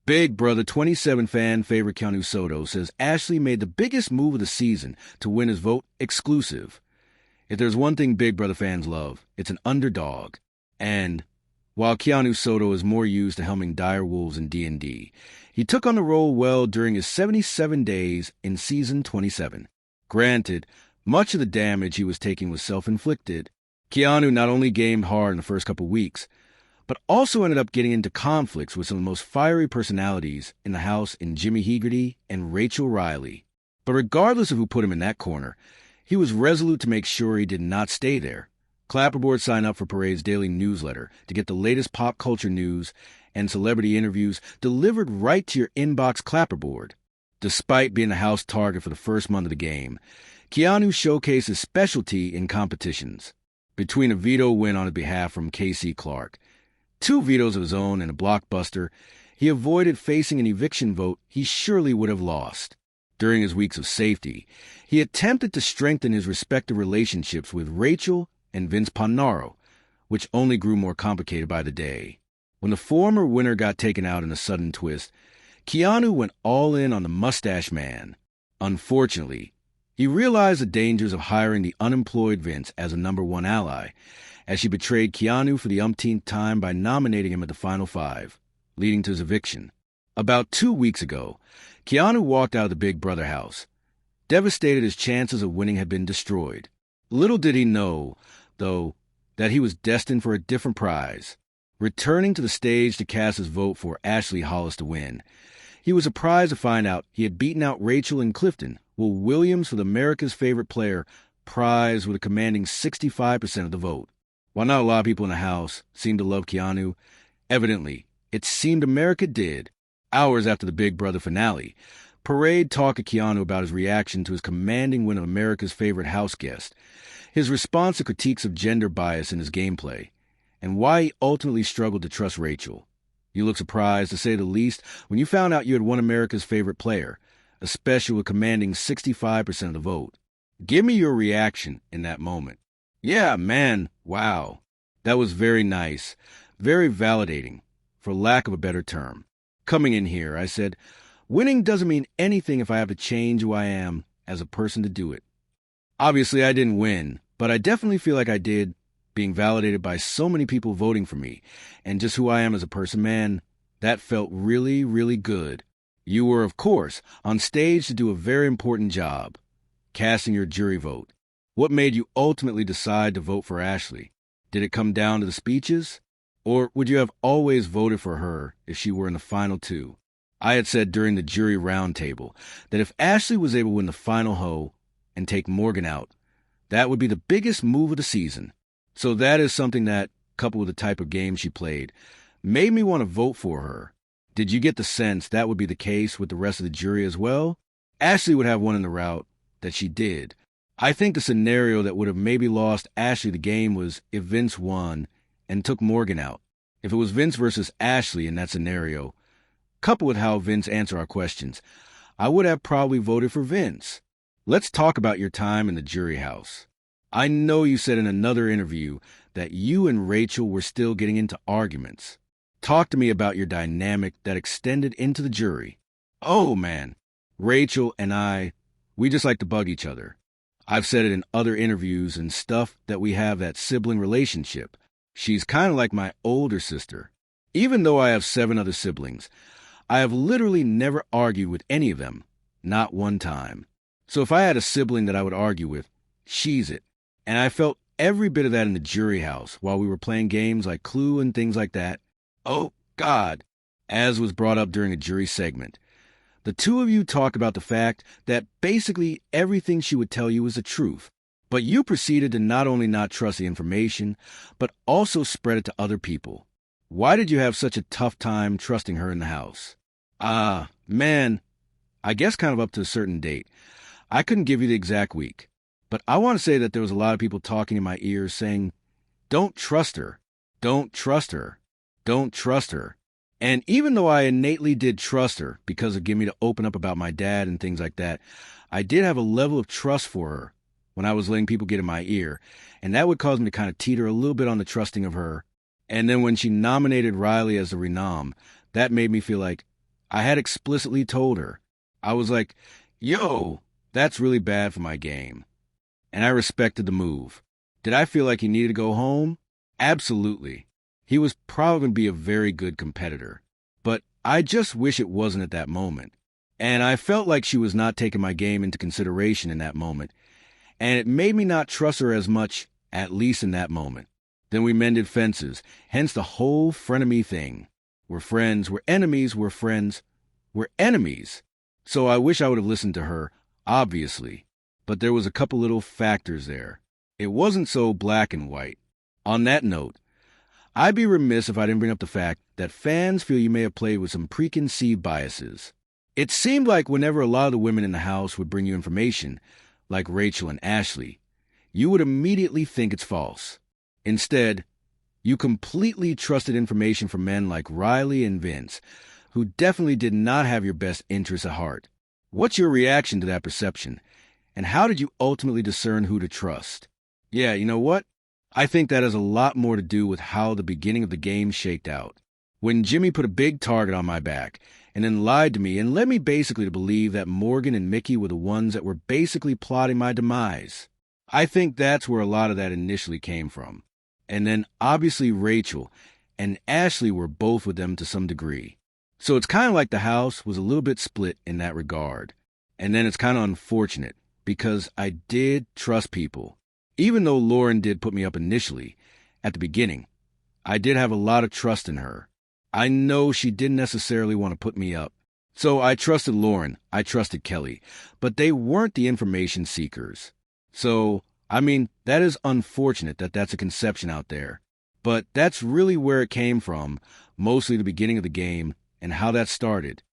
Big Brother 27 fan favorite Keanu Soto says Ashley made the biggest move of the season to win his vote exclusive. If there's one thing Big Brother fans love, it's an underdog. And while Keanu Soto is more used to helming dire wolves in D&D, he took on the role well during his 77 days in Season 27. Granted, much of the damage he was taking was self-inflicted. Keanu not only gamed hard in the first couple weeks, but also ended up getting into conflicts with some of the most fiery personalities in the house in Jimmy Hegarty and Rachel Riley. But regardless of who put him in that corner, he was resolute to make sure he did not stay there. Clapperboard signed up for Parade's daily newsletter to get the latest pop culture news and celebrity interviews delivered right to your inbox clapperboard. Despite being the house target for the first month of the game, Keanu showcased his specialty in competitions. Between a veto win on his behalf from K.C. Clark, 2 vetoes of his own, and a blockbuster, he avoided facing an eviction vote he surely would have lost. During his weeks of safety, he attempted to strengthen his respective relationships with Rachel and Vince Pannaro, which only grew more complicated by the day. When the former winner got taken out in a sudden twist, Keanu went all in on the mustache man. Unfortunately, he realized the dangers of hiring the unemployed Vince as a number 1 ally, as she betrayed Keanu for the umpteenth time by nominating him at the Final 5, leading to his eviction. About 2 weeks ago, Keanu walked out of the Big Brother house, devastated his chances of winning had been destroyed. Little did he know, though, that he was destined for a different prize. Returning to the stage to cast his vote for Ashley Hollis to win, he was surprised to find out he had beaten out Rachel and Clifton, while Williams, for the America's Favorite Player, prize with a commanding 65% of the vote. While not a lot of people in the house seemed to love Keanu, evidently, it seemed America did. Hours after the Big Brother finale, Parade talked to Keanu about his reaction to his commanding win of America's favorite house guest, his response to critiques of gender bias in his gameplay, and why he ultimately struggled to trust Rachel. You look surprised, to say the least, when you found out you had won America's favorite player, especially with commanding 65% of the vote. Give me your reaction in that moment. Yeah, man, wow. That was very nice, very validating, for lack of a better term. Coming in here, I said, winning doesn't mean anything if I have to change who I am as a person to do it. Obviously, I didn't win, but I definitely feel like I did, being validated by so many people voting for me, and just who I am as a person, man, that felt really, really good. You were, of course, on stage to do a very important job, casting your jury vote. What made you ultimately decide to vote for Ashley? Did it come down to the speeches? Or would you have always voted for her if she were in the final 2? I had said during the jury roundtable that if Ashley was able to win the final hoe and take Morgan out, that would be the biggest move of the season. So that is something that, coupled with the type of game she played, made me want to vote for her. Did you get the sense that would be the case with the rest of the jury as well? Ashley would have won in the route that she did. I think the scenario that would have maybe lost Ashley the game was if Vince won and took Morgan out. If it was Vince versus Ashley in that scenario, coupled with how Vince answered our questions, I would have probably voted for Vince. Let's talk about your time in the jury house. I know you said in another interview that you and Rachel were still getting into arguments. Talk to me about your dynamic that extended into the jury. Oh, man. Rachel and I, we just like to bug each other. I've said it in other interviews and stuff that we have that sibling relationship. She's kind of like my older sister. Even though I have 7 other siblings, I have literally never argued with any of them. Not one time. So if I had a sibling that I would argue with, she's it. And I felt every bit of that in the jury house while we were playing games like Clue and things like that. Oh, God, as was brought up during a jury segment. The 2 of you talked about the fact that basically everything she would tell you was the truth, but you proceeded to not only not trust the information, but also spread it to other people. Why did you have such a tough time trusting her in the house? Man, I guess kind of up to a certain date. I couldn't give you the exact week, but I want to say that there was a lot of people talking in my ears saying, don't trust her, don't trust her, don't trust her. And even though I innately did trust her because of getting me to open up about my dad and things like that, I did have a level of trust for her when I was letting people get in my ear, and that would cause me to kind of teeter a little bit on the trusting of her. And then when she nominated Riley as the renom, that made me feel like I had explicitly told her. I was like, yo, that's really bad for my game. And I respected the move. Did I feel like he needed to go home? Absolutely. He was probably going to be a very good competitor. But I just wish it wasn't at that moment. And I felt like she was not taking my game into consideration in that moment. And it made me not trust her as much, at least in that moment. Then we mended fences, hence the whole frenemy thing. We're friends, we're enemies, we're friends, we're enemies. So I wish I would have listened to her, obviously. But there was a couple little factors there. It wasn't so black and white. On that note, I'd be remiss if I didn't bring up the fact that fans feel you may have played with some preconceived biases. It seemed like whenever a lot of the women in the house would bring you information, like Rachel and Ashley, you would immediately think it's false. Instead, you completely trusted information from men like Riley and Vince, who definitely did not have your best interests at heart. What's your reaction to that perception? And how did you ultimately discern who to trust? Yeah, you know what? I think that has a lot more to do with how the beginning of the game shaked out. When Jimmy put a big target on my back and then lied to me and led me basically to believe that Morgan and Mickey were the ones that were basically plotting my demise. I think that's where a lot of that initially came from. And then obviously Rachel and Ashley were both with them to some degree. So it's kind of like the house was a little bit split in that regard. And then it's kind of unfortunate because I did trust people. Even though Lauren did put me up initially, at the beginning, I did have a lot of trust in her. I know she didn't necessarily want to put me up. So I trusted Lauren, I trusted Kelly, but they weren't the information seekers. So, that is unfortunate that that's a conception out there. But that's really where it came from, mostly the beginning of the game and how that started.